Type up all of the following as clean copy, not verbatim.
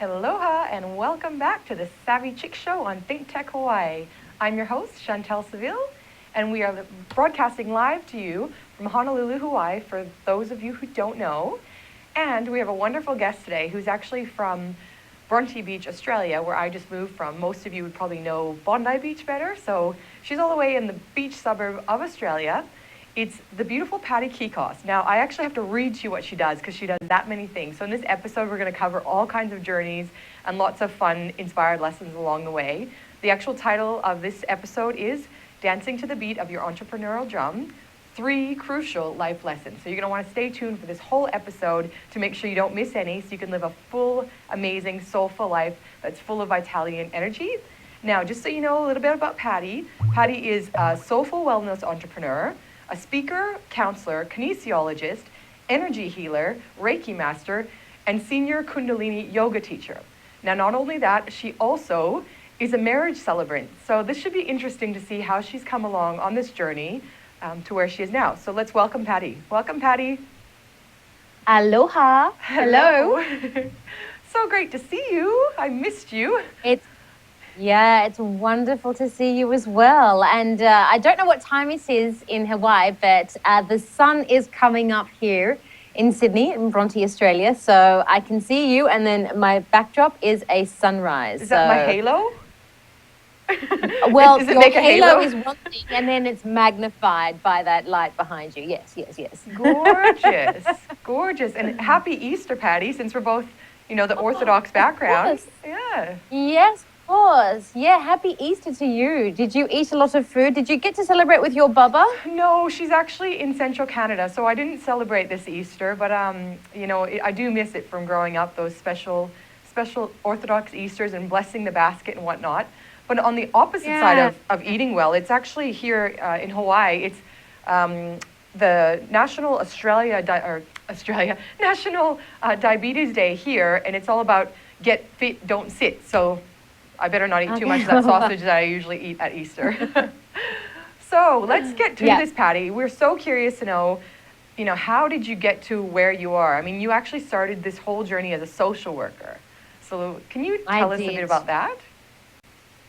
Aloha and welcome back to the SAVI CHIX Show on Think Tech Hawaii. I'm your host, Chantel Seville, and we are broadcasting live to you from Honolulu, Hawaii, for those of you who don't know. And we have a wonderful guest today who's actually from Bronte Beach, Australia, where I just moved from. Most of you would probably know Bondi Beach better. So she's all the way in the beach suburb of Australia. It's the beautiful Patty Kikos. Now, I actually have to read to you what she does because she does that many things. So in this episode, we're going to cover all kinds of journeys and lots of fun, inspired lessons along the way. The actual title of this episode is Dancing to the Beat of Your Entrepreneurial Drum, 3 Crucial Life Lessons. So you're going to want to stay tuned for this whole episode to make sure you don't miss any so you can live a full, amazing, soulful life that's full of vitality and energy. Now, just so you know a little bit about Patty, Patty is a soulful wellness entrepreneur, a speaker, counselor, kinesiologist, energy healer, Reiki master, and senior Kundalini yoga teacher. Now, not only that, she also is a marriage celebrant. So this should be interesting to see how she's come along on this journey to where she is now. So let's welcome Patty. Welcome, Patty. Aloha. Hello. So great to see you. I missed you. It's wonderful to see you as well. And I don't know what time it is in Hawaii, but the sun is coming up here in Sydney, in Bronte, Australia. So I can see you, and then my backdrop is a sunrise. Is that my halo? Well, does it your make a halo is one thing, and then it's magnified by that light behind you. Yes. Gorgeous. Gorgeous. And happy Easter, Patty, since we're both, the Orthodox background. Yeah. Yes, of course. Yeah, happy Easter to you. Did you eat a lot of food? Did you get to celebrate with your bubba? No, she's actually in central Canada, so I didn't celebrate this Easter, but I do miss it from growing up, those special Orthodox Easters and blessing the basket and whatnot. But on the opposite side of eating well, it's actually here in Hawaii. It's the National National Diabetes Day here, and it's all about get fit, don't sit. So I better not eat too much of that sausage that I usually eat at Easter. So let's get to this, Patty. We're so curious to know, how did you get to where you are? I mean, you actually started this whole journey as a social worker. So can you tell us a bit about that?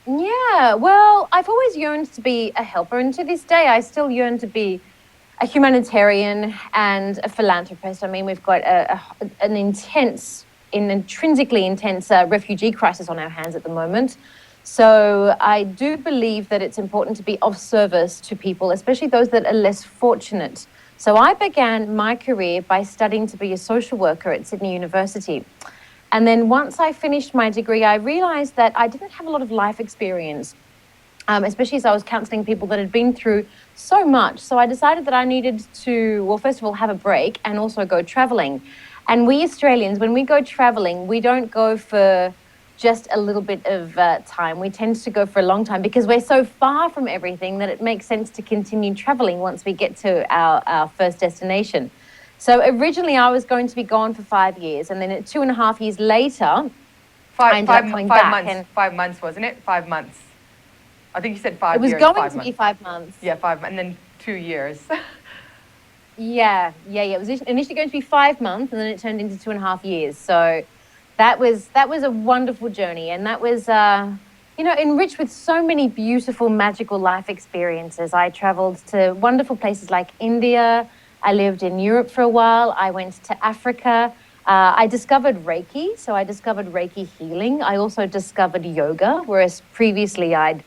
Yeah, well, I've always yearned to be a helper, and to this day, I still yearn to be a humanitarian and a philanthropist. I mean, we've got an intrinsically intense refugee crisis on our hands at the moment. So I do believe that it's important to be of service to people, especially those that are less fortunate. So I began my career by studying to be a social worker at Sydney University. And then once I finished my degree, I realized that I didn't have a lot of life experience, especially as I was counseling people that had been through so much. So I decided that I needed to, well, first of all, have a break and also go traveling. And we Australians, when we go traveling, we don't go for just a little bit of time. We tend to go for a long time because we're so far from everything that it makes sense to continue traveling once we get to our first destination. So originally I was going to be gone for 5 years, and then 2.5 years later, I ended up coming back. 5 months, wasn't it? 5 months. I think you said 5 years. It was going to be 5 months. Yeah, 5, and then 2 years. Yeah. It was initially going to be 5 months, and then it turned into 2.5 years. So that was a wonderful journey, and that was enriched with so many beautiful, magical life experiences. I traveled to wonderful places like India. I lived in Europe for a while. I went to Africa. I discovered Reiki, so I discovered Reiki healing. I also discovered yoga, whereas previously I'd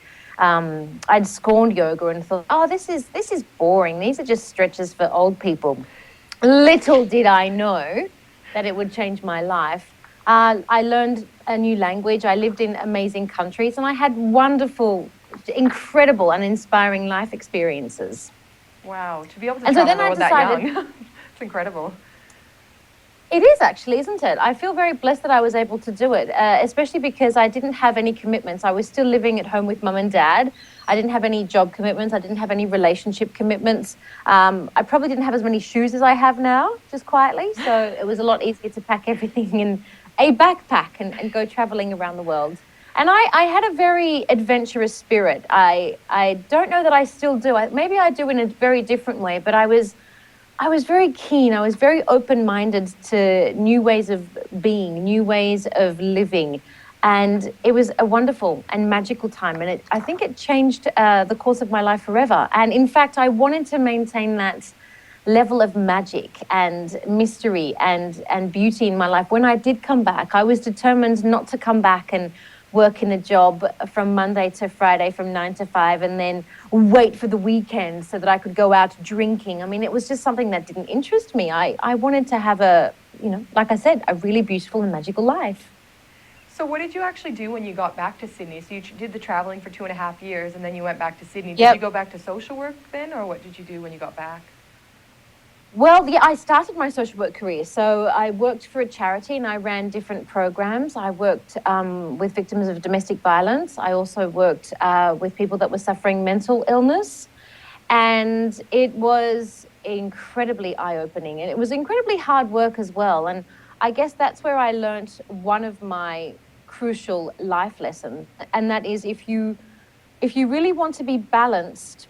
scorned yoga and thought, this is boring. These are just stretches for old people. Little did I know that it would change my life. I learned a new language. I lived in amazing countries, and I had wonderful, incredible, and inspiring life experiences. Wow, to be able to travel when that young. It's incredible. It is actually, isn't it? I feel very blessed that I was able to do it, especially because I didn't have any commitments. I was still living at home with mum and dad. I didn't have any job commitments. I didn't have any relationship commitments. I probably didn't have as many shoes as I have now, just quietly. So it was a lot easier to pack everything in a backpack and go traveling around the world. And I had a very adventurous spirit. I don't know that I still do. Maybe I do in a very different way, but I was I was very keen. I was very open-minded to new ways of being, new ways of living. And it was a wonderful and magical time. And I think it changed the course of my life forever. And in fact, I wanted to maintain that level of magic and mystery and beauty in my life. When I did come back, I was determined not to come back and work in a job from Monday to Friday from 9 to 5 and then wait for the weekend so that I could go out drinking. I mean, it was just something that didn't interest me. I wanted to have a, like I said, a really beautiful and magical life. So what did you actually do when you got back to Sydney? So you did the traveling for 2.5 years and then you went back to Sydney. Did you go back to social work then, or what did you do when you got back? Well, yeah, I started my social work career. So I worked for a charity and I ran different programs. I worked with victims of domestic violence. I also worked with people that were suffering mental illness. And it was incredibly eye-opening. And it was incredibly hard work as well. And I guess that's where I learned one of my crucial life lessons. And that is if you really want to be balanced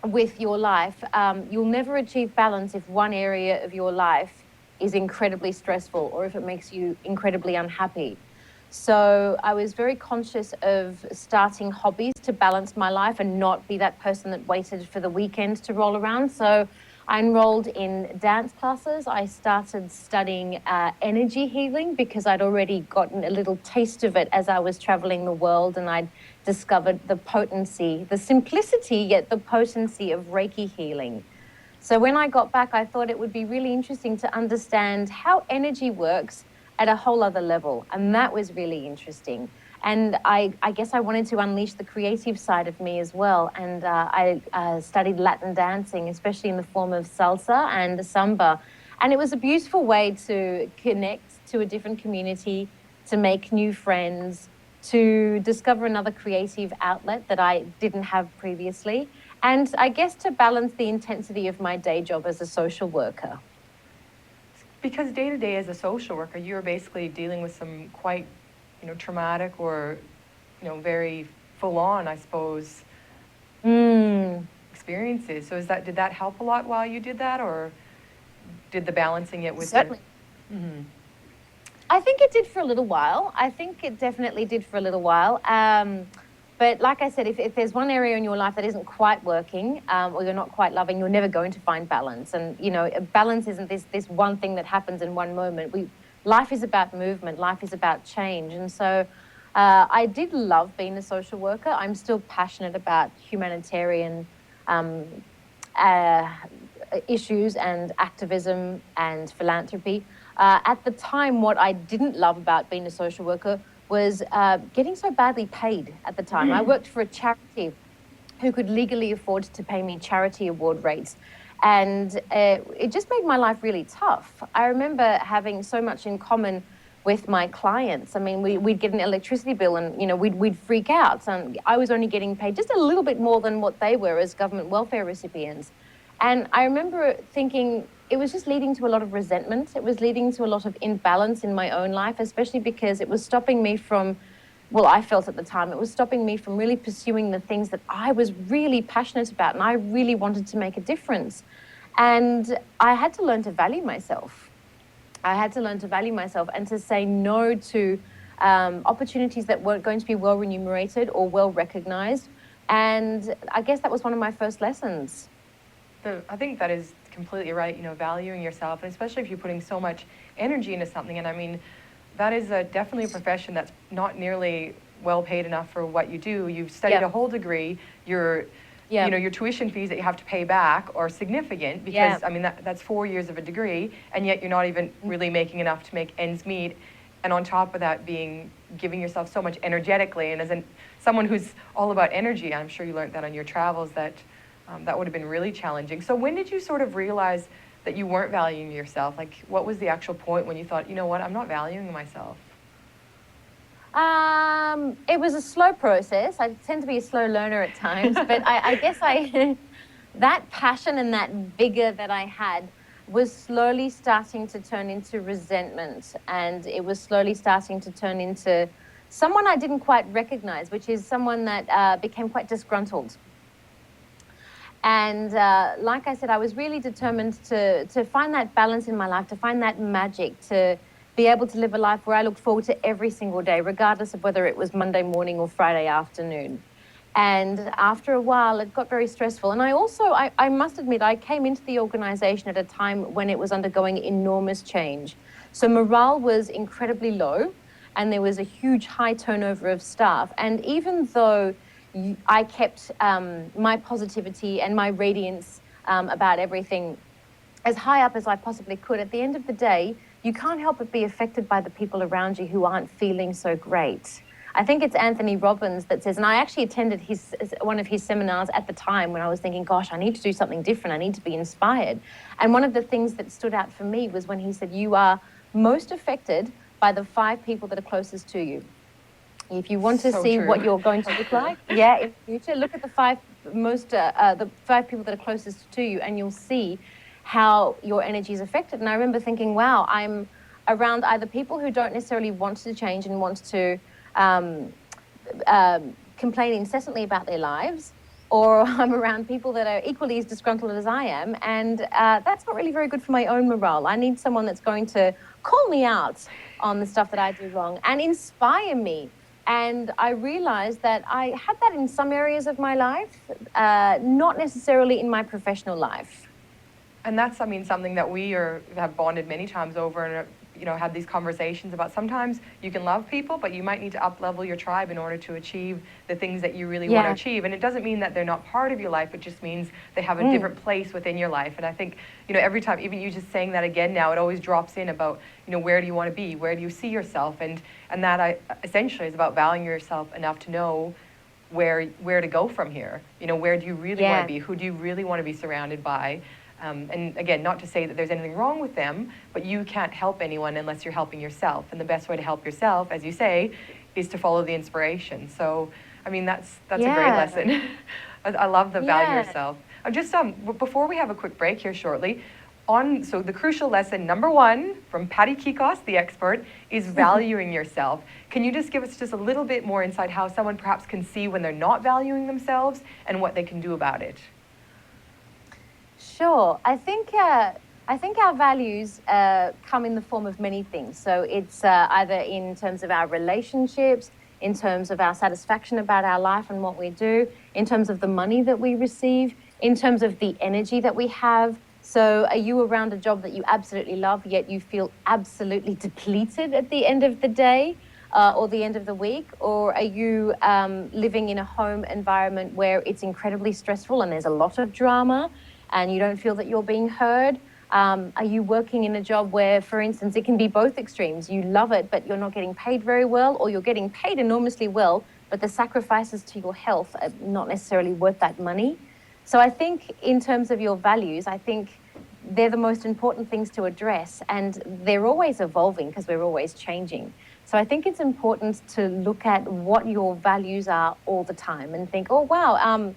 with your life, you'll never achieve balance if one area of your life is incredibly stressful or if it makes you incredibly unhappy. So I was very conscious of starting hobbies to balance my life and not be that person that waited for the weekend to roll around. So I enrolled in dance classes. I started studying energy healing because I'd already gotten a little taste of it as I was traveling the world, and I'd discovered the potency, the simplicity, yet the potency of Reiki healing. So when I got back, I thought it would be really interesting to understand how energy works at a whole other level. And that was really interesting. And I guess I wanted to unleash the creative side of me as well. And I studied Latin dancing, especially in the form of salsa and samba. And it was a beautiful way to connect to a different community, to make new friends, to discover another creative outlet that I didn't have previously. And I guess to balance the intensity of my day job as a social worker. Because day to day as a social worker, you're basically dealing with some quite, traumatic or, very full-on, I suppose, experiences. So did that help a lot while you did that, or did the balancing it with Certainly. Mm-hmm. I think it did for a little while. I think it definitely did for a little while. But like I said, if there's one area in your life that isn't quite working, or you're not quite loving, you're never going to find balance. And, balance isn't this one thing that happens in one moment. Life is about movement. Life is about change. And so I did love being a social worker. I'm still passionate about humanitarian issues and activism and philanthropy. At the time, what I didn't love about being a social worker was getting so badly paid at the time. I worked for a charity who could legally afford to pay me charity award rates. And it just made my life really tough. I remember having so much in common with my clients. I mean, we'd get an electricity bill and, we'd freak out. And I was only getting paid just a little bit more than what they were as government welfare recipients. And I remember thinking it was just leading to a lot of resentment. It was leading to a lot of imbalance in my own life, especially because it was stopping me from, well, I felt at the time, it was stopping me from really pursuing the things that I was really passionate about and I really wanted to make a difference. And I had to learn to value myself. I had to learn to value myself and to say no to opportunities that weren't going to be well remunerated or well recognized. And I guess that was one of my first lessons. I think that is completely right, valuing yourself, and especially if you're putting so much energy into something. And I mean, that is definitely a profession that's not nearly well paid enough for what you do. You've studied a whole degree. Your tuition fees that you have to pay back are significant because, I mean, that's 4 years of a degree, and yet you're not even really making enough to make ends meet. And on top of that, giving yourself so much energetically. And as someone who's all about energy, I'm sure you learned that on your travels, that would have been really challenging. So when did you sort of realize that you weren't valuing yourself? Like, what was the actual point when you thought, you know what, I'm not valuing myself? It was a slow process. I tend to be a slow learner at times, but I guess that passion and that vigor that I had was slowly starting to turn into resentment, and it was slowly starting to turn into someone I didn't quite recognize, which is someone that became quite disgruntled. And like I said, I was really determined to find that balance in my life, to find that magic, to be able to live a life where I looked forward to every single day, regardless of whether it was Monday morning or Friday afternoon. And after a while, it got very stressful. And I must admit, I came into the organization at a time when it was undergoing enormous change. So morale was incredibly low, and there was a huge high turnover of staff. And even though I kept my positivity and my radiance about everything as high up as I possibly could, at the end of the day, you can't help but be affected by the people around you who aren't feeling so great. I think it's Anthony Robbins that says, and I actually attended one of his seminars at the time when I was thinking, gosh, I need to do something different. I need to be inspired. And one of the things that stood out for me was when he said, you are most affected by the 5 people that are closest to you. If you want to see what you're going to look like, in the future, look at the 5 people that are closest to you, and you'll see how your energy is affected. And I remember thinking, wow, I'm around either people who don't necessarily want to change and want to complain incessantly about their lives, or I'm around people that are equally as disgruntled as I am, and that's not really very good for my own morale. I need someone that's going to call me out on the stuff that I do wrong and inspire me. And I realized that I had that in some areas of my life, not necessarily in my professional life. And that's, I mean, something that we have bonded many times over, and had these conversations about. Sometimes you can love people, but you might need to up-level your tribe in order to achieve the things that you really want to achieve. And it doesn't mean that they're not part of your life. It just means they have a different place within your life. And I think, every time, even you just saying that again now, it always drops in about, where do you want to be? Where do you see yourself? And that essentially is about valuing yourself enough to know where to go from here. Where do you really want to be? Who do you really want to be surrounded by? And again, not to say that there's anything wrong with them, but you can't help anyone unless you're helping yourself. And the best way to help yourself, as you say, is to follow the inspiration. So, I mean, that's a great lesson. I love the value yourself. Just before we have a quick break here shortly, so the crucial lesson number 1 from Patty Kikos, the expert, is valuing yourself. Can you just give us just a little bit more insight how someone perhaps can see when they're not valuing themselves and what they can do about it? Sure. I think our values come in the form of many things. So it's either in terms of our relationships, in terms of our satisfaction about our life and what we do, in terms of the money that we receive, in terms of the energy that we have. So are you around a job that you absolutely love, yet you feel absolutely depleted at the end of the day or the end of the week? Or are you living in a home environment where it's incredibly stressful and there's a lot of drama, and you don't feel that you're being heard? Are you working in a job where, for instance, it can be both extremes? You love it, but you're not getting paid very well, or you're getting paid enormously well, but the sacrifices to your health are not necessarily worth that money. So I think in terms of your values, I think they're the most important things to address, and they're always evolving because we're always changing. So I think it's important to look at what your values are all the time and think, oh, wow,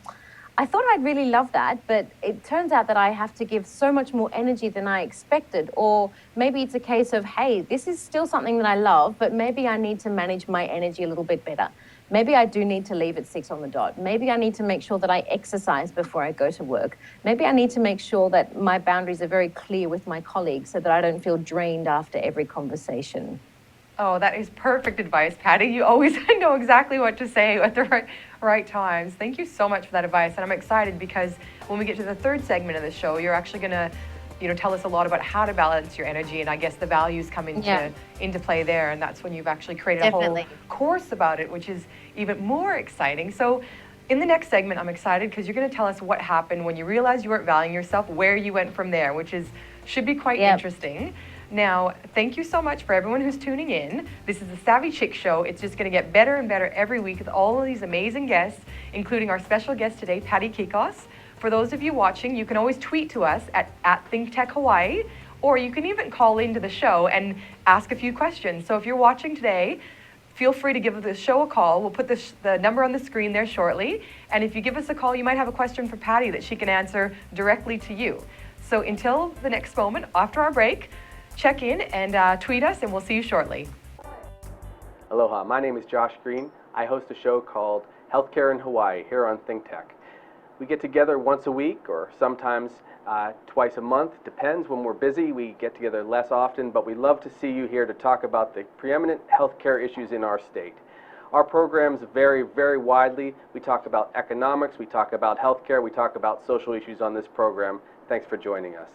I thought I'd really love that, but it turns out that I have to give so much more energy than I expected. Or maybe it's a case of, hey, this is still something that I love, but maybe I need to manage my energy a little bit better. Maybe I do need to leave at 6 on the dot. Maybe I need to make sure that I exercise before I go to work. Maybe I need to make sure that my boundaries are very clear with my colleagues so that I don't feel drained after every conversation. Oh, that is perfect advice, Patty. You always know exactly what to say at the right times. Thank you so much for that advice. And I'm excited because when we get to the 3rd segment of the show, you're actually going to tell us a lot about how to balance your energy, and I guess the values come into play there, and that's when you've actually created a whole course about it, which is even more exciting. So in the next segment, I'm excited because you're going to tell us what happened when you realized you weren't valuing yourself, where you went from there, which should be quite interesting. Now, thank you so much for everyone who's tuning in. This is the SAVI CHIX Show. It's just going to get better and better every week with all of these amazing guests, including our special guest today, Patty Kikos. For those of you watching, you can always tweet to us at ThinkTechHawaii, or you can even call into the show and ask a few questions. So if you're watching today, feel free to give the show a call. We'll put the number on the screen there shortly. And if you give us a call, you might have a question for Patty that she can answer directly to you. So until the next moment, after our break, check in and tweet us, and we'll see you shortly. Aloha, my name is Josh Green. I host a show called Healthcare in Hawaii here on ThinkTech. We get together once a week or sometimes twice a month. Depends when we're busy. We get together less often, but we love to see you here to talk about the preeminent healthcare issues in our state. Our programs vary very widely. We talk about economics, we talk about healthcare, we talk about social issues on this program. Thanks for joining us.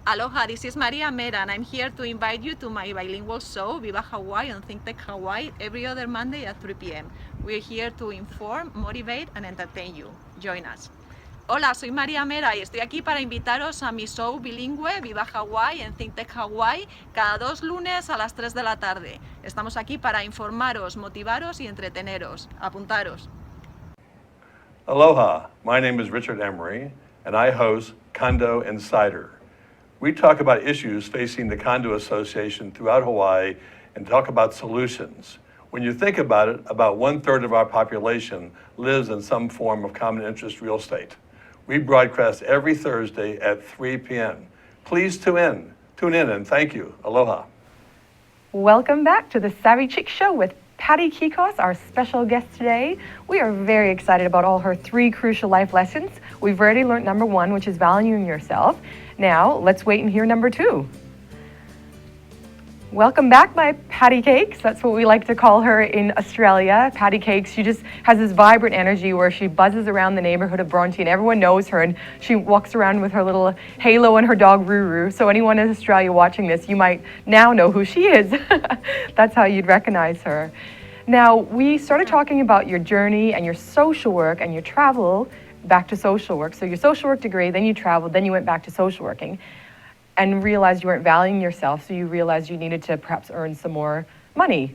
Aloha, this is Maria Mera, and I'm here to invite you to my bilingual show, Viva Hawaii on Think Tech Hawaii, every other Monday at 3 p.m. We're here to inform, motivate, and entertain you. Join us. Hola, soy María Mera y estoy aquí para invitaros a mi show bilingüe Viva Hawaii en Think Tech Hawaii cada 2 lunes a las 3 de la tarde. Estamos aquí para informaros, motivaros y entreteneros. Apuntaros. Aloha, my name is Richard Emery, and I host Condo Insider. We talk about issues facing the condo association throughout Hawaii and talk about solutions. When you think about it, about 1/3 of our population lives in some form of common interest real estate. We broadcast every Thursday at 3 p.m. Please tune in and thank you. Aloha. Welcome back to the SAVI CHIX Show with Patty Kikos, our special guest today. We are very excited about all her 3 crucial life lessons. We've already learned number 1, which is valuing yourself. Now, let's wait and hear number 2. Welcome back, my Patty Cakes. That's what we like to call her in Australia. Patty Cakes, she just has this vibrant energy where she buzzes around the neighborhood of Bronte and everyone knows her, and she walks around with her little halo and her dog Ruru. So anyone in Australia watching this, you might now know who she is. That's how you'd recognize her. Now, we started talking about your journey and your social work and your travel back to social work. So your social work degree, then you traveled, then you went back to social working and realized you weren't valuing yourself, so you realized you needed to perhaps earn some more money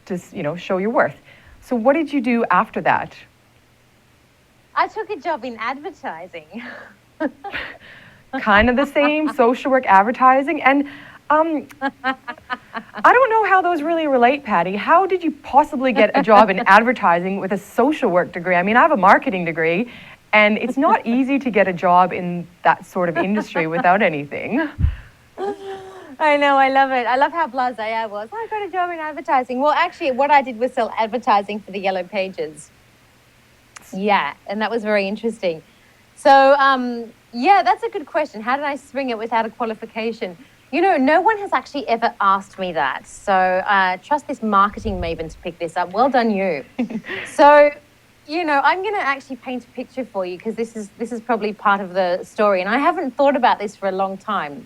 to show your worth. So what did you do after that? I took a job in advertising. Kind of the same, social work, advertising, and I don't know how those really relate, Patty. How did you possibly get a job in advertising with a social work degree? I mean, I have a marketing degree, and it's not easy to get a job in that sort of industry without anything. I know, I love it. I love how blasé I was. I got a job in advertising. Well, actually, what I did was sell advertising for the Yellow Pages. Yeah, and that was very interesting. So, yeah, that's a good question. How did I spring it without a qualification? You know, no one has actually ever asked me that. So trust this marketing maven to pick this up. Well done, you. So, you know, I'm going to actually paint a picture for you because this is probably part of the story. And I haven't thought about this for a long time.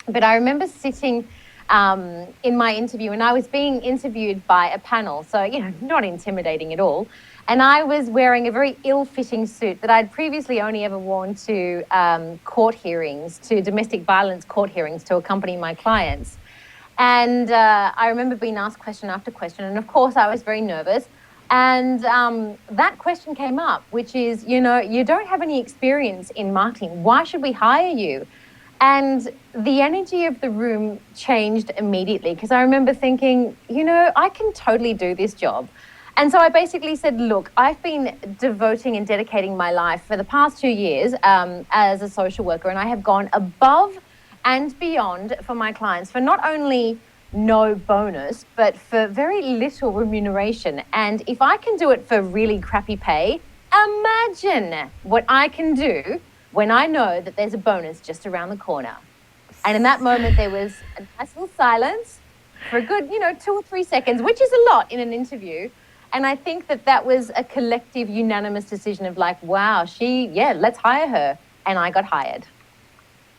But I remember sitting in my interview and I was being interviewed by a panel. So, you know, not intimidating at all. And I was wearing a very ill-fitting suit that I'd previously only ever worn to court hearings, to domestic violence court hearings to accompany my clients. And I remember being asked question after question. And of course, I was very nervous. And that question came up, which is, you know, you don't have any experience in marketing. Why should we hire you? And the energy of the room changed immediately because I remember thinking, you know, I can totally do this job. And so I basically said, look, I've been devoting and dedicating my life for the past 2 years as a social worker, and I have gone above and beyond for my clients for not only no bonus, but for very little remuneration. And if I can do it for really crappy pay, imagine what I can do when I know that there's a bonus just around the corner. And in that moment, there was a nice little silence for a good, 2 or 3 seconds, which is a lot in an interview. And I think that was a collective, unanimous decision of like, wow, let's hire her. And I got hired.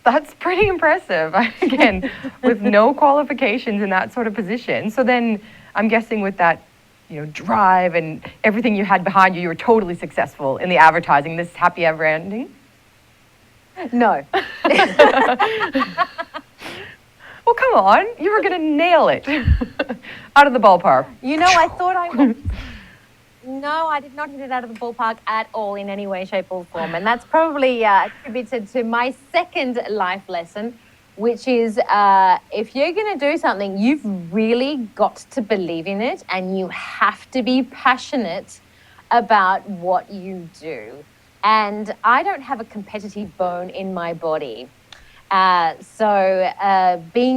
That's pretty impressive. Again, with no qualifications in that sort of position. So then I'm guessing with that, drive and everything you had behind you were totally successful in the advertising, this happy ever ending? No. Well, come on. You were going to nail it. Out of the ballpark. I thought I would. No, I did not hit it out of the ballpark at all in any way, shape, or form. And that's probably attributed to my second life lesson, which is if you're going to do something, you've really got to believe in it and you have to be passionate about what you do. And I don't have a competitive bone in my body. Being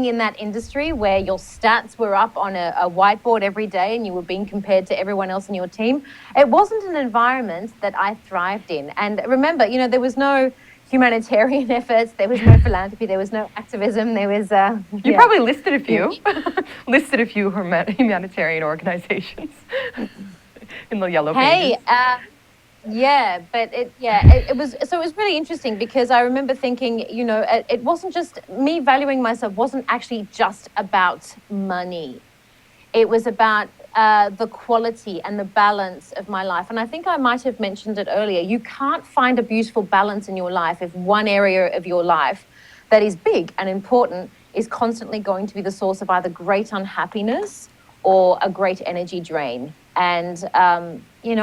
in that industry where your stats were up on a whiteboard every day and you were being compared to everyone else in your team, it wasn't an environment that I thrived in. And remember, there was no humanitarian efforts, there was no philanthropy, there was no activism, there was... You probably listed a few, listed a few humanitarian organizations in the yellow pages. Yeah, but it was really interesting because I remember thinking, it wasn't just me valuing myself, wasn't actually just about money. It was about the quality and the balance of my life. And I think I might have mentioned it earlier. You can't find a beautiful balance in your life if one area of your life that is big and important is constantly going to be the source of either great unhappiness or a great energy drain. And,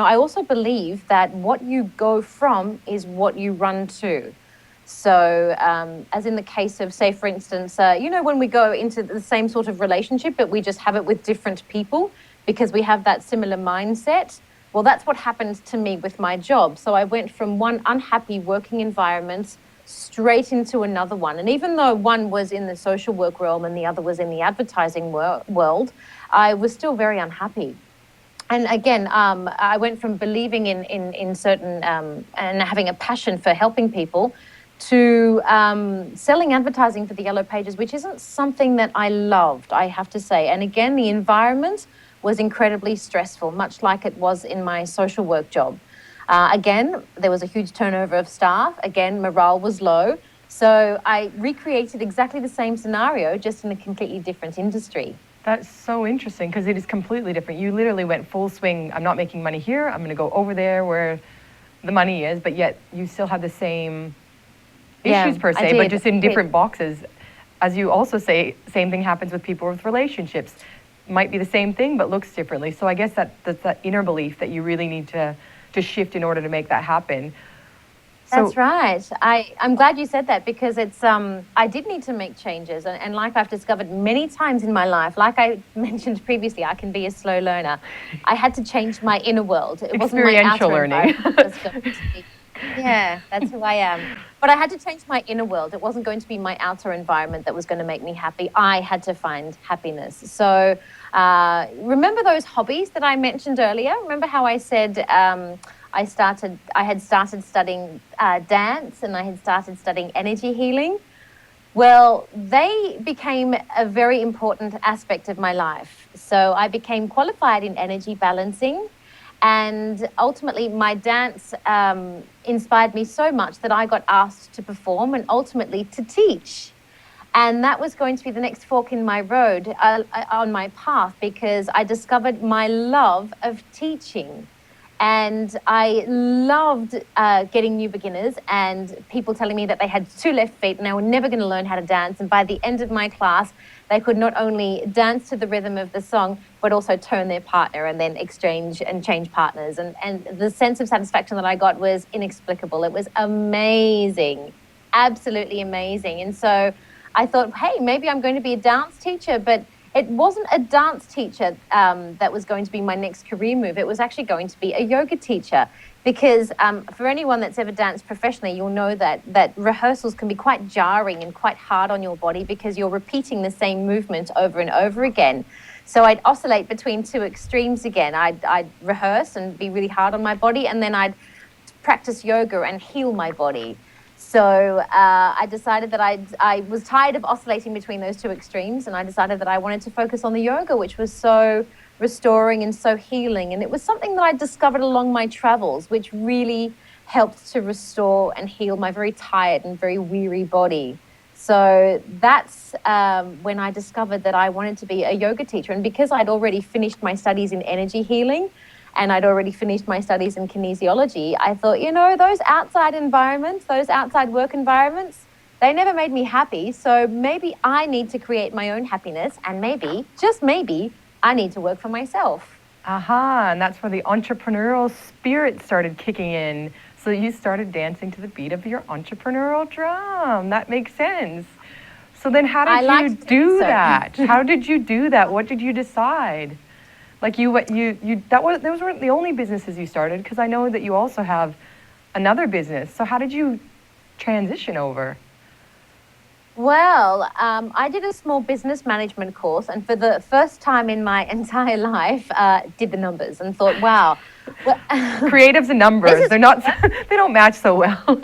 I also believe that what you go from is what you run to. So as in the case of, say, for instance, when we go into the same sort of relationship, but we just have it with different people because we have that similar mindset. Well, that's what happened to me with my job. So I went from one unhappy working environment straight into another one. And even though one was in the social work realm and the other was in the advertising world, I was still very unhappy. And again, I went from believing in certain and having a passion for helping people to selling advertising for the Yellow Pages, which isn't something that I loved, I have to say. And again, the environment was incredibly stressful, much like it was in my social work job. Again, there was a huge turnover of staff. Again, morale was low. So I recreated exactly the same scenario, just in a completely different industry. That's so interesting because it is completely different. You literally went full swing. I'm not making money here. I'm going to go over there where the money is, but yet you still have the same issues per se, but just in different boxes. As you also say, same thing happens with people with relationships. Might be the same thing, but looks differently. So I guess that's that inner belief that you really need to shift in order to make that happen. That's right. I'm glad you said that because it's I did need to make changes, and like I've discovered many times in my life, like I mentioned previously, I can be a slow learner. I had to change my inner world. It wasn't my outer learning. Yeah, that's who I am. But I had to change my inner world. It wasn't going to be my outer environment that was going to make me happy. I had to find happiness. So remember those hobbies that I mentioned earlier? Remember how I said I had started studying dance and I had started studying energy healing? Well, they became a very important aspect of my life. So I became qualified in energy balancing. And ultimately, my dance inspired me so much that I got asked to perform and ultimately to teach. And that was going to be the next fork in my road, on my path, because I discovered my love of teaching. And I loved getting new beginners and people telling me that they had 2 left feet and they were never going to learn how to dance. And by the end of my class, they could not only dance to the rhythm of the song, but also turn their partner and then exchange and change partners. And the sense of satisfaction that I got was inexplicable. It was amazing, absolutely amazing. And so I thought, hey, maybe I'm going to be a dance teacher, but it wasn't a dance teacher that was going to be my next career move. It was actually going to be a yoga teacher because for anyone that's ever danced professionally, you'll know that rehearsals can be quite jarring and quite hard on your body because you're repeating the same movement over and over again. So I'd oscillate between 2 extremes again. I'd rehearse and be really hard on my body, and then I'd practice yoga and heal my body. So I decided that I was tired of oscillating between those 2 extremes, and I decided that I wanted to focus on the yoga, which was so restoring and so healing. And it was something that I discovered along my travels, which really helped to restore and heal my very tired and very weary body. So that's when I discovered that I wanted to be a yoga teacher. And because I'd already finished my studies in energy healing, and I'd already finished my studies in kinesiology, I thought, those outside environments, those outside work environments, they never made me happy. So maybe I need to create my own happiness, and maybe, just maybe, I need to work for myself. Aha, and that's where the entrepreneurial spirit started kicking in. So you started dancing to the beat of your entrepreneurial drum. That makes sense. So then how did you do that? How did you do that? What did you decide? Like those weren't the only businesses you started, because I know that you also have another business. So how did you transition over? Well, I did a small business management course, and for the first time in my entire life, did the numbers and thought, wow. Well, Creatives and numbers, is they're not, they don't match so well.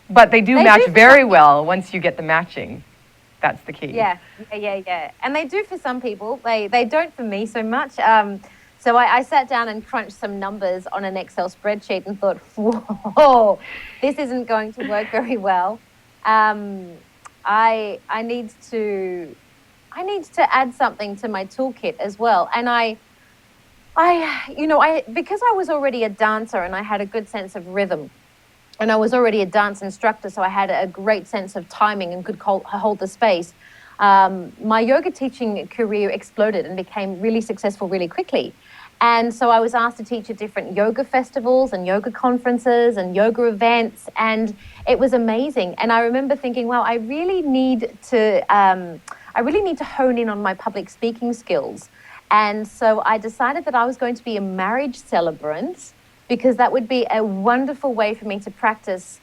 But they do they match do for very some well once you get the matching. That's the key. Yeah. And they do for some people. They don't for me so much. So I sat down and crunched some numbers on an Excel spreadsheet and thought, whoa, this isn't going to work very well. I need to add something to my toolkit as well. And because I was already a dancer and I had a good sense of rhythm, and I was already a dance instructor, so I had a great sense of timing and could hold the space. My yoga teaching career exploded and became really successful really quickly. And so I was asked to teach at different yoga festivals and yoga conferences and yoga events, and it was amazing. And I remember thinking, wow, I really need to hone in on my public speaking skills. And so I decided that I was going to be a marriage celebrant, because that would be a wonderful way for me to practice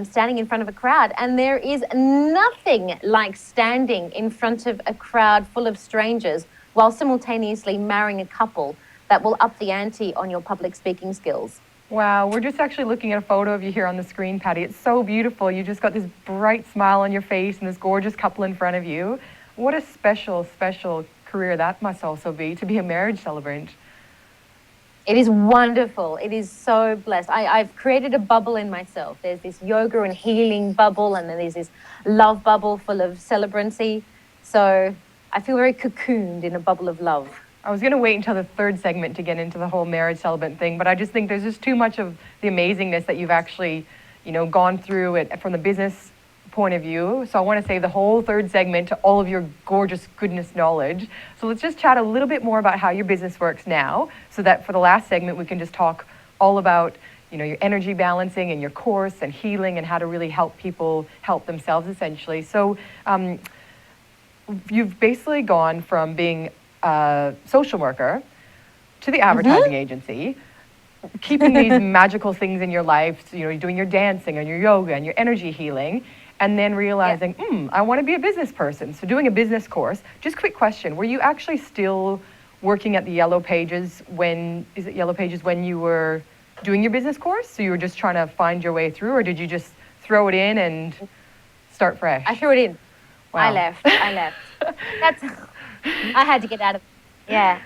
standing in front of a crowd. And there is nothing like standing in front of a crowd full of strangers while simultaneously marrying a couple that will up the ante on your public speaking skills. Wow, we're just actually looking at a photo of you here on the screen, Patty. It's so beautiful. You just got this bright smile on your face and this gorgeous couple in front of you. What a special, special career that must also be, to be a marriage celebrant. It is wonderful. It is so blessed. I've created a bubble in myself. There's this yoga and healing bubble, and then there's this love bubble full of celebrancy. So I feel very cocooned in a bubble of love. I was going to wait until the third segment to get into the whole marriage celebrant thing, but I just think there's just too much of the amazingness that you've actually, gone through it from the business point of view. So I want to save the whole third segment to all of your gorgeous goodness knowledge. So let's just chat a little bit more about how your business works now, so that for the last segment we can just talk all about your energy balancing and your course and healing and how to really help people help themselves, essentially. So you've basically gone from being a social worker to the advertising agency, keeping these magical things in your life, you're doing your dancing and your yoga and your energy healing, and then realizing, I want to be a business person. So doing a business course. Just quick question, were you actually still working at the Yellow Pages when you were doing your business course? So you were just trying to find your way through, or did you just throw it in and start fresh? I threw it in. Wow. I left. I had to get out of it. Yeah.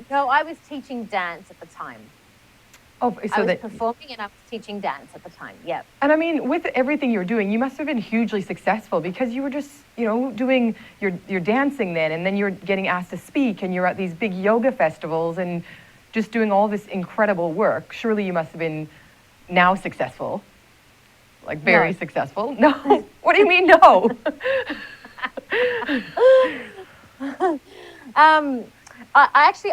No, I was teaching dance at the time. Oh, so I was performing and I was teaching dance at the time. Yeah. And I mean, with everything you were doing, you must have been hugely successful, because you were just, doing your dancing then, and then you're getting asked to speak, and you're at these big yoga festivals and just doing all this incredible work. Surely you must have been now successful, like very successful. No. What do you mean no?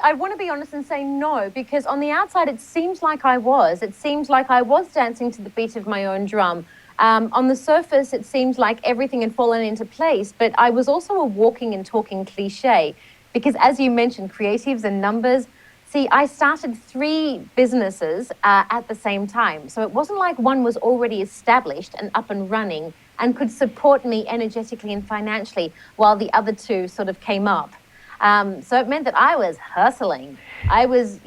I want to be honest and say no, because on the outside it seems like I was. It seems like I was dancing to the beat of my own drum. On the surface, it seemed like everything had fallen into place, but I was also a walking and talking cliche, because as you mentioned, creatives and numbers. See, I started 3 businesses at the same time. So it wasn't like one was already established and up and running and could support me energetically and financially while the other 2 sort of came up. So it meant that I was hustling. I was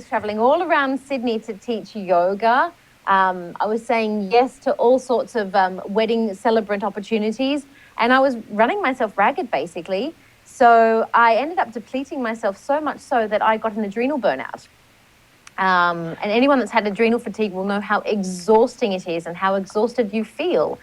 traveling all around Sydney to teach yoga. I was saying yes to all sorts of wedding celebrant opportunities, and I was running myself ragged, basically. So I ended up depleting myself so much so that I got an adrenal burnout. And anyone that's had adrenal fatigue will know how exhausting it is and how exhausted you feel.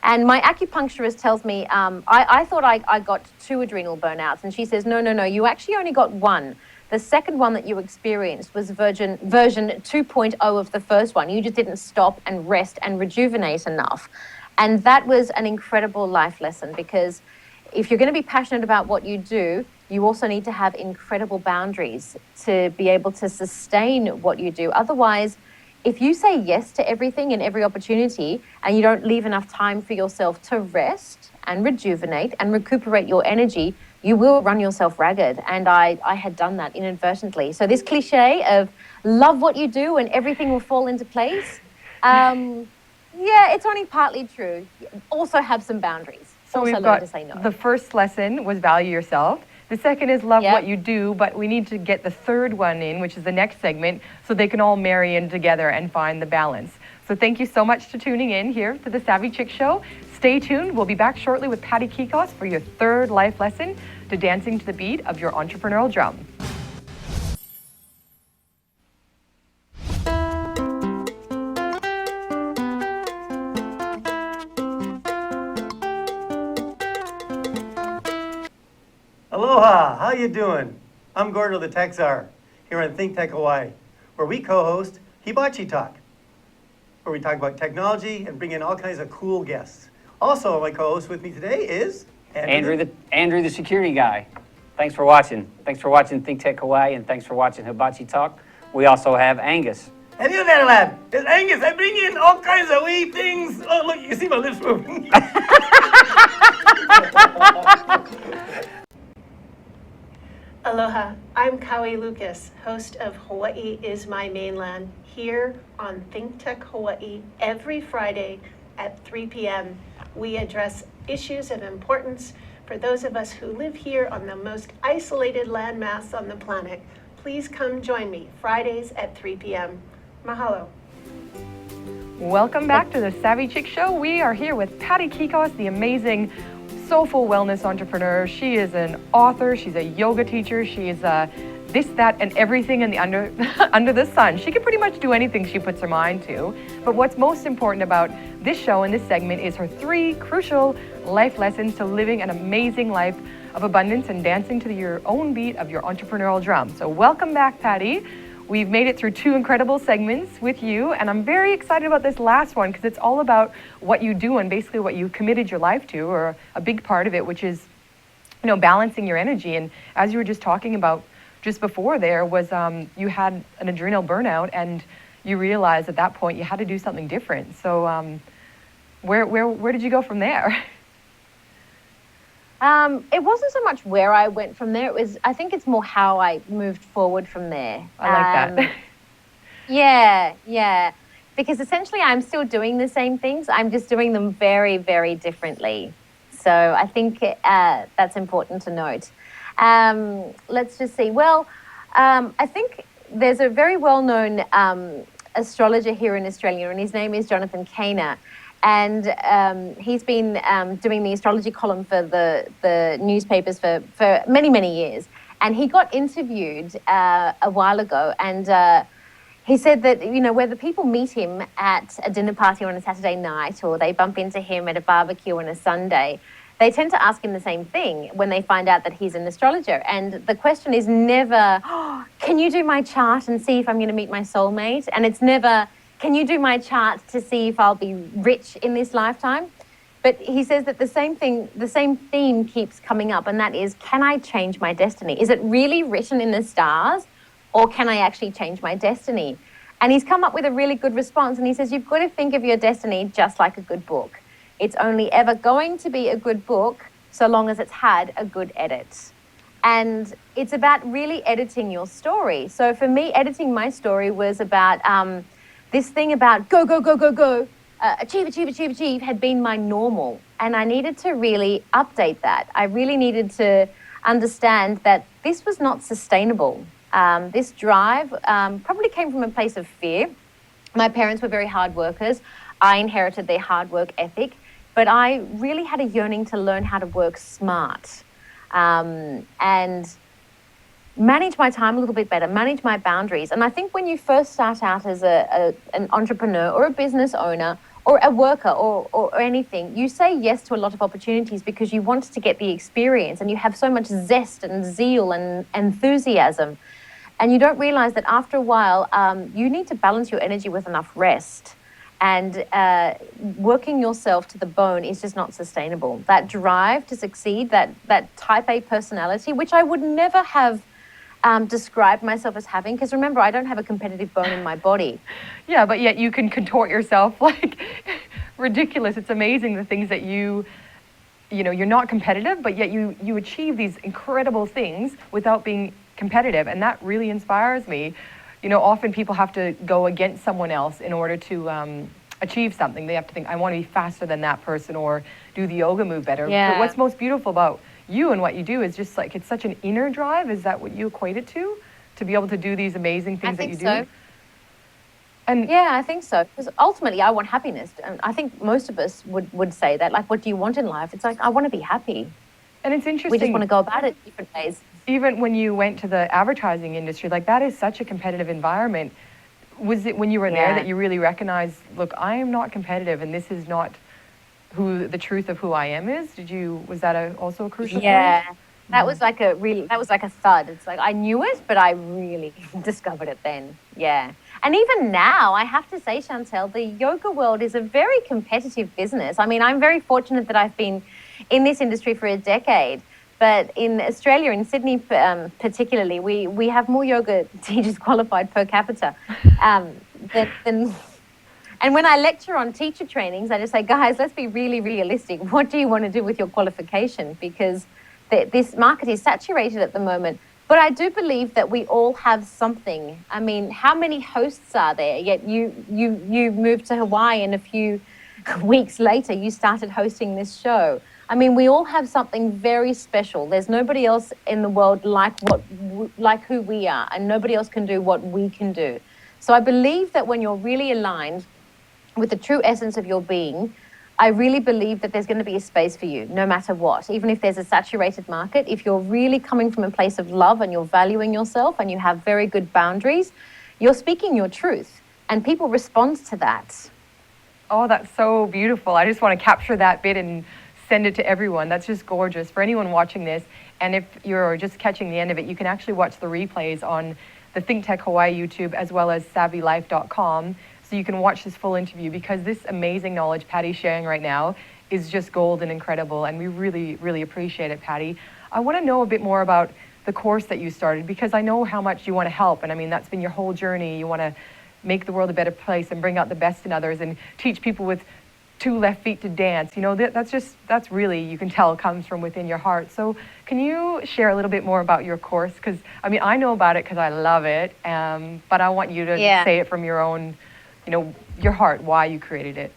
And my acupuncturist tells me, I thought I got 2 adrenal burnouts. And she says, no, you actually only got 1. The second one that you experienced was version 2.0 of the first one. You just didn't stop and rest and rejuvenate enough. And that was an incredible life lesson, because if you're going to be passionate about what you do, you also need to have incredible boundaries to be able to sustain what you do. Otherwise, if you say yes to everything and every opportunity and you don't leave enough time for yourself to rest and rejuvenate and recuperate your energy, you will run yourself ragged. And I had done that inadvertently. So this cliche of love what you do and everything will fall into place, yeah, it's only partly true. Also have some boundaries. So also we've learn got to say no. the first lesson was value yourself. The second is love Yep. what you do, but we need to get the third one in, which is the next segment, so they can all marry in together and find the balance. So thank you so much for tuning in here to the SAVI CHIX Show. Stay tuned. We'll be back shortly with Patty Kikos for your third life lesson to dancing to the beat of your entrepreneurial drum. Aloha, how you doing? I'm Gordo the Tech Czar, here on Think Tech Hawaii, where we co-host Hibachi Talk, where we talk about technology and bring in all kinds of cool guests. Also, my co-host with me today is Andrew the security guy. Thanks for watching. Thanks for watching Think Tech Hawaii, and thanks for watching Hibachi Talk. We also have Angus. Hello there, lad. It's Angus. I bring in all kinds of wee things. Oh, look, you see my lips moving. Aloha, I'm Kaui Lucas, host of Hawaii is My Mainland, here on Think Tech Hawaii every Friday at 3 p.m. We address issues of importance for those of us who live here on the most isolated landmass on the planet. Please come join me Fridays at 3 p.m. Mahalo. Welcome back to the SAVI CHIX Show. We are here with Patty Kikos, the amazing Soulful wellness entrepreneur. She is an author, she's a yoga teacher, she is a this, that, and everything in the under the sun. She can pretty much do anything she puts her mind to. But what's most important about this show and this segment is her 3 crucial life lessons to living an amazing life of abundance and dancing to your own beat of your entrepreneurial drum. So welcome back, Patty. We've made it through 2 incredible segments with you, and I'm very excited about this last one because it's all about what you do and basically what you committed your life to, or a big part of it, which is, you know, balancing your energy. And as you were just talking about just before there was you had an adrenal burnout, and you realized at that point you had to do something different. So where did you go from there? It wasn't so much where I went from there. It was, I think it's more how I moved forward from there. I like that. Yeah. Because essentially I'm still doing the same things. I'm just doing them very, very differently. So I think that's important to note. Let's just see. Well, I think there's a very well-known astrologer here in Australia, and his name is Jonathan Kainer. And he's been doing the astrology column for the newspapers for many, many years. And he got interviewed a while ago, and he said that, you know, whether people meet him at a dinner party on a Saturday night or they bump into him at a barbecue on a Sunday, they tend to ask him the same thing when they find out that he's an astrologer. And the question is never, oh, can you do my chart and see if I'm going to meet my soulmate? And it's never, can you do my chart to see if I'll be rich in this lifetime? But he says that the same theme keeps coming up, and that is, can I change my destiny? Is it really written in the stars, or can I actually change my destiny? And he's come up with a really good response, and he says, you've got to think of your destiny just like a good book. It's only ever going to be a good book so long as it's had a good edit. And it's about really editing your story. So for me, editing my story was about this thing about go, go, go, go, go, achieve, achieve, achieve, achieve had been my normal. And I needed to really update that. I really needed to understand that this was not sustainable. This drive probably came from a place of fear. My parents were very hard workers. I inherited their hard work ethic, but I really had a yearning to learn how to work smart and manage my time a little bit better, manage my boundaries. And I think when you first start out as an entrepreneur or a business owner or a worker or anything, you say yes to a lot of opportunities because you want to get the experience and you have so much zest and zeal and enthusiasm. And you don't realize that after a while, you need to balance your energy with enough rest. And working yourself to the bone is just not sustainable. That drive to succeed, that type A personality, which I would never have described myself as having, because remember, I don't have a competitive bone in my body. Yeah, but yet you can contort yourself like ridiculous. It's amazing the things that you know, you're not competitive, but yet you achieve these incredible things without being competitive. And that really inspires me. You know, often people have to go against someone else in order to achieve something. They have to think, I want to be faster than that person or do the yoga move better. Yeah. But what's most beautiful about you and what you do is just like, it's such an inner drive. Is that what you equate it to? To be able to do these amazing things that you do? So. And yeah, I think so. Because ultimately, I want happiness. And I think most of us would say that. Like, what do you want in life? It's like, I want to be happy. And it's interesting. We just want to go about it different ways. Even when you went to the advertising industry, like that is such a competitive environment. Was it when you were there that you really recognized, look, I am not competitive and this is not who the truth of who I am is? Was that also a crucial point? Yeah. That was like a thud. It's like I knew it, but I really discovered it then. Yeah. And even now, I have to say, Chantel, the yoga world is a very competitive business. I mean, I'm very fortunate that I've been in this industry for a decade. But in Australia, in Sydney particularly, we have more yoga teachers qualified per capita than and when I lecture on teacher trainings, I just say, guys, let's be really realistic. What do you want to do with your qualification? Because this market is saturated at the moment. But I do believe that we all have something. I mean, how many hosts are there? Yet you moved to Hawaii and a few weeks later you started hosting this show. I mean, we all have something very special. There's nobody else in the world like who we are, and nobody else can do what we can do. So I believe that when you're really aligned with the true essence of your being, I really believe that there's going to be a space for you, no matter what. Even if there's a saturated market, if you're really coming from a place of love and you're valuing yourself and you have very good boundaries, you're speaking your truth, and people respond to that. Oh, that's so beautiful. I just want to capture that bit and send it to everyone. That's just gorgeous for anyone watching this. And if you're just catching the end of it, you can actually watch the replays on the Think Tech Hawaii YouTube as well as savilife.com. So you can watch this full interview, because this amazing knowledge Patty's sharing right now is just gold and incredible. And we really, really appreciate it, Patty. I want to know a bit more about the course that you started, because I know how much you want to help. And I mean, that's been your whole journey. You want to make the world a better place and bring out the best in others and teach people with 2 left feet to dance. You know, that's really, you can tell, comes from within your heart. So can you share a little bit more about your course? Because I mean, I know about it because I love it, but I want you to say it from your own, your heart, why you created it.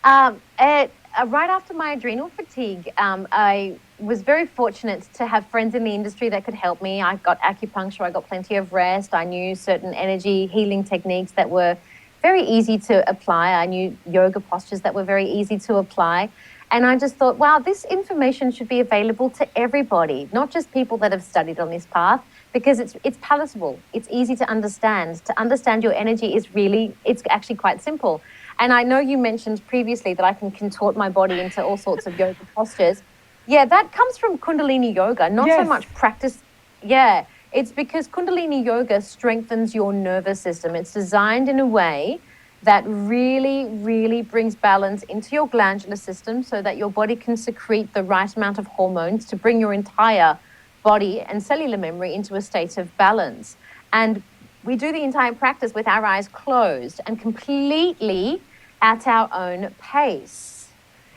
Right after my adrenal fatigue, I was very fortunate to have friends in the industry that could help me. I got acupuncture, I got plenty of rest, I knew certain energy healing techniques that were very easy to apply. I knew yoga postures that were very easy to apply. And I just thought, wow, this information should be available to everybody, not just people that have studied on this path, because it's palatable. It's easy to understand. To understand your energy it's actually quite simple. And I know you mentioned previously that I can contort my body into all sorts of yoga postures. Yeah, that comes from Kundalini yoga, not so much practice. Yeah, it's because Kundalini yoga strengthens your nervous system. It's designed in a way that really, really brings balance into your glandular system so that your body can secrete the right amount of hormones to bring your entire body and cellular memory into a state of balance. And we do the entire practice with our eyes closed and completely at our own pace.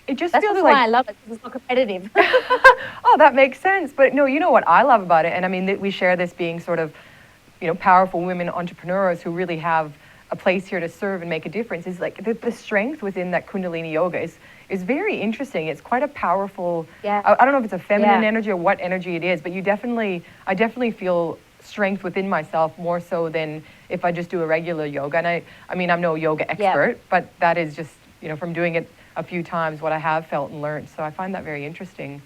It just That's feels why like I love it, because it's not competitive. Oh, that makes sense. But no, you know what I love about it, and I mean, we share this being sort of, powerful women entrepreneurs who really have a place here to serve and make a difference, is like the strength within that Kundalini yoga is very interesting. It's quite a powerful, I don't know if it's a feminine energy or what energy it is, but I definitely feel strength within myself more so than if I just do a regular yoga. And I mean, I'm no yoga expert, but that is just, from doing it a few times, what I have felt and learned. So I find that very interesting.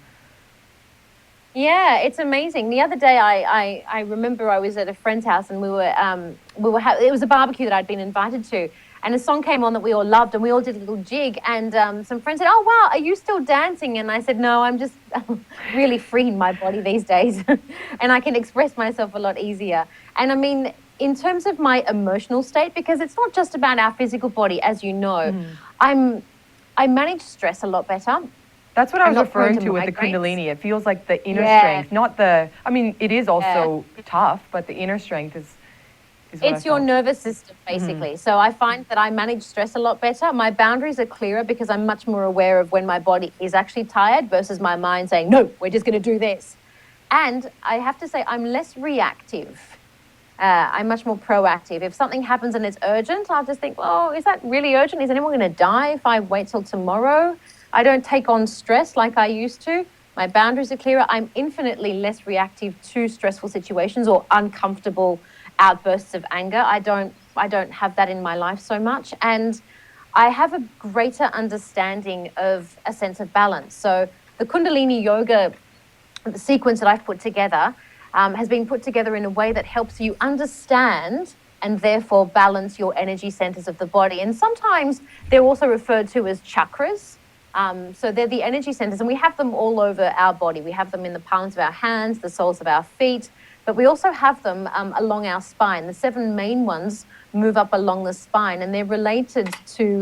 Yeah, it's amazing. The other day, I remember I was at a friend's house and it was a barbecue that I'd been invited to, and a song came on that we all loved, and we all did a little jig, and some friends said, "Oh wow, are you still dancing?" And I said, "No, I'm just really freeing my body these days, and I can express myself a lot easier." And I mean, in terms of my emotional state, because it's not just about our physical body, as you know, I manage stress a lot better. That's what I was referring to with the Kundalini. It feels like the inner strength, not it is also tough, but the inner strength is what it's your nervous system, basically. So I find that I manage stress a lot better. My boundaries are clearer because I'm much more aware of when my body is actually tired versus my mind saying, no, we're just going to do this. And I have to say, I'm less reactive. I'm much more proactive. If something happens and it's urgent, I'll just think, well, is that really urgent? Is anyone going to die if I wait till tomorrow? I don't take on stress like I used to. My boundaries are clearer. I'm infinitely less reactive to stressful situations or uncomfortable outbursts of anger. I don't have that in my life so much. And I have a greater understanding of a sense of balance. So the Kundalini yoga, the sequence that I've put together, has been put together in a way that helps you understand and therefore balance your energy centers of the body. And sometimes they're also referred to as chakras. So they're the energy centers, and we have them all over our body. We have them in the palms of our hands, the soles of our feet, but we also have them along our spine. The 7 main ones move up along the spine, and they're related to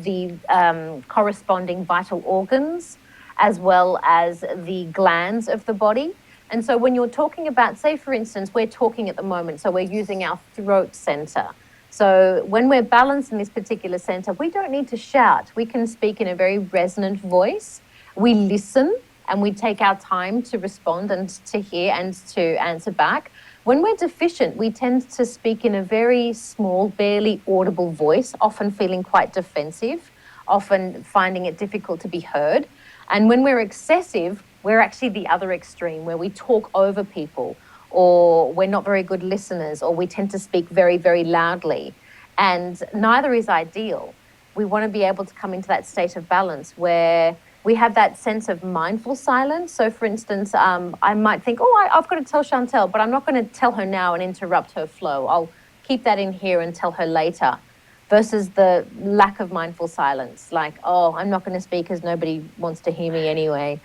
the corresponding vital organs as well as the glands of the body. And so when you're talking about, say, for instance, we're talking at the moment, so we're using our throat center. So when we're balanced in this particular center, we don't need to shout. We can speak in a very resonant voice. We listen and we take our time to respond and to hear and to answer back. When we're deficient, we tend to speak in a very small, barely audible voice, often feeling quite defensive, often finding it difficult to be heard. And when we're excessive, we're actually the other extreme, where we talk over people, or we're not very good listeners, or we tend to speak very, very loudly. And neither is ideal. We want to be able to come into that state of balance where we have that sense of mindful silence. So for instance, I might think, I've got to tell Chantel, but I'm not going to tell her now and interrupt her flow. I'll keep that in here and tell her later. Versus the lack of mindful silence, like, I'm not going to speak because nobody wants to hear me anyway.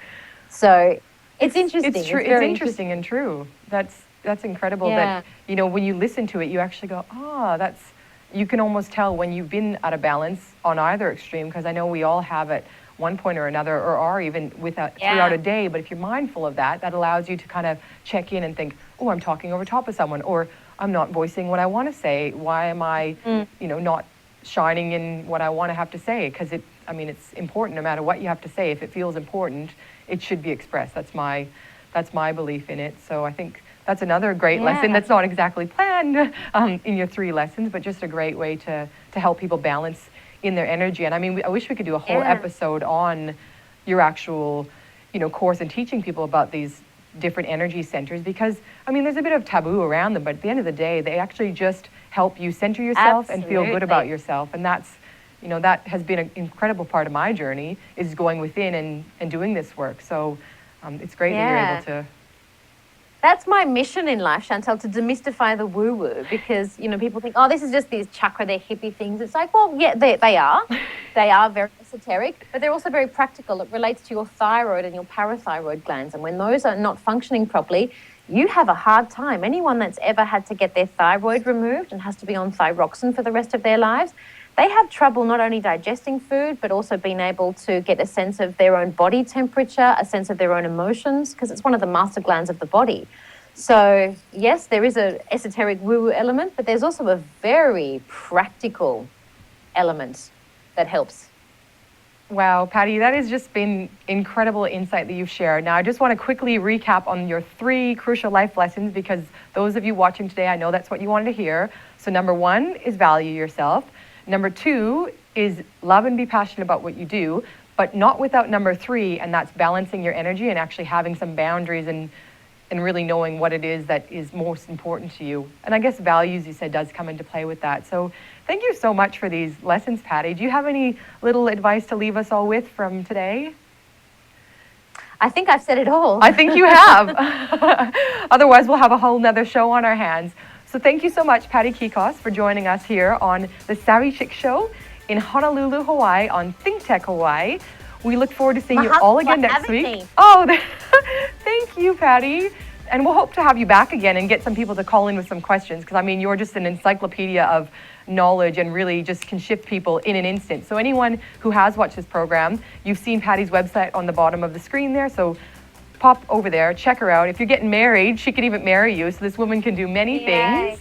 So it's interesting. It's true. It's interesting and true. That's incredible. Yeah. That when you listen to it, you actually go, you can almost tell when you've been out of balance on either extreme, because I know we all have at one point or another, or are even throughout a day. But if you're mindful of that, that allows you to kind of check in and think, I'm talking over top of someone, or I'm not voicing what I want to say. Why am I, not shining in what I want to have to say? Because it's important no matter what you have to say. If it feels important, it should be expressed. That's my belief in it. So I think that's another great lesson that's not exactly planned in your 3 lessons, but just a great way to help people balance in their energy. And I wish we could do a whole episode on your actual, course and teaching people about these different energy centers, because there's a bit of taboo around them, but at the end of the day, they actually just help you center yourself and feel good about yourself. And that's, that has been an incredible part of my journey, is going within and doing this work. So it's great that you're able to. That's my mission in life, Chantel, to demystify the woo-woo, because, people think, this is just these chakra, they're hippie things. It's like, well, yeah, they are. They are very esoteric, but they're also very practical. It relates to your thyroid and your parathyroid glands. And when those are not functioning properly, you have a hard time. Anyone that's ever had to get their thyroid removed and has to be on thyroxine for the rest of their lives, they have trouble not only digesting food, but also being able to get a sense of their own body temperature, a sense of their own emotions, because it's one of the master glands of the body. So yes, there is an esoteric woo-woo element, but there's also a very practical element that helps. Wow, Patty, that has just been incredible insight that you've shared. Now, I just want to quickly recap on your 3 crucial life lessons, because those of you watching today, I know that's what you wanted to hear. So number 1 is value yourself. Number 2 is love and be passionate about what you do, but not without number 3, and that's balancing your energy and actually having some boundaries and really knowing what it is that is most important to you. And I guess values, you said, does come into play with that. So thank you so much for these lessons, Patty. Do you have any little advice to leave us all with from today? I think I've said it all. I think you have. Otherwise, we'll have a whole nother show on our hands. So thank you so much, Patty Kikos, for joining us here on the SAVI CHIX Show in Honolulu, Hawaii, on Think Tech Hawaii. We look forward to seeing you all again next week. Thank you, Patty. And we'll hope to have you back again and get some people to call in with some questions, because you're just an encyclopedia of knowledge and really just can shift people in an instant. So anyone who has watched this program, you've seen Patty's website on the bottom of the screen there. So pop over there, check her out. If you're getting married, she could even marry you. So this woman can do many things.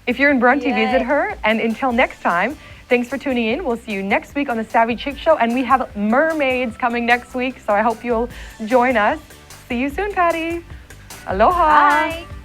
If you're in Bronte, visit her. And until next time, thanks for tuning in. We'll see you next week on the SAVI CHIX Show. And we have mermaids coming next week, so I hope you'll join us. See you soon, Patty. Aloha. Bye.